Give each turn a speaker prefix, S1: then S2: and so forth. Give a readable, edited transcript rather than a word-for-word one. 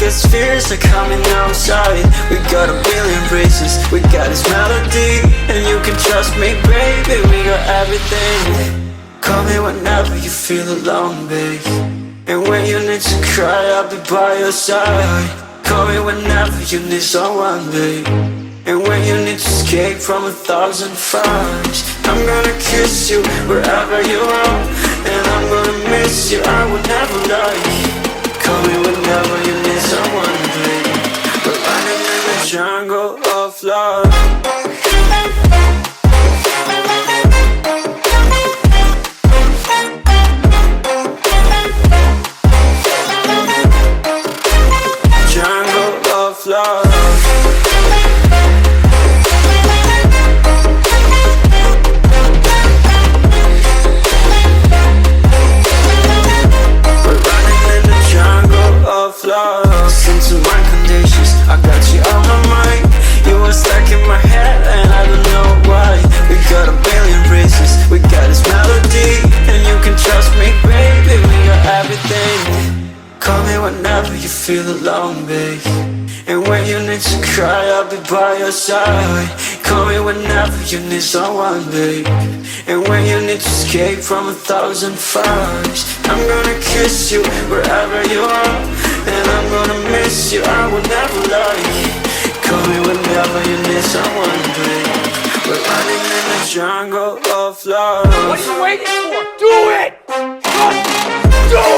S1: These fears are coming outside. We got a billion races, we got this melody, and you can trust me, baby, we got everything. Call me whenever you feel alone, babe, and when you need to cry, I'll be by your side. Call me whenever you need someone, babe, and when you need to escape from 1,000 fires. I'm gonna kiss you wherever you are, and I'm gonna miss you, I would never lie. Call me whenever you need someone, babe. We're running in the jungle of love. Jungle of love. Listen to my conditions, I got you on my mind. You are stuck in my head and I don't know why. We got a billion races, we got this melody, and you can trust me, baby, we got everything. Call me whenever you feel alone, babe, and when you need to cry, I'll be by your side. Call me whenever you need someone, babe, and when you need to escape from 1,000 fires. I'm gonna kiss you wherever you are, and I'm gonna miss you, I will never lie. Call me whenever you need someone, babe. We're running in the jungle of love.
S2: What are you waiting for? Do it! Just do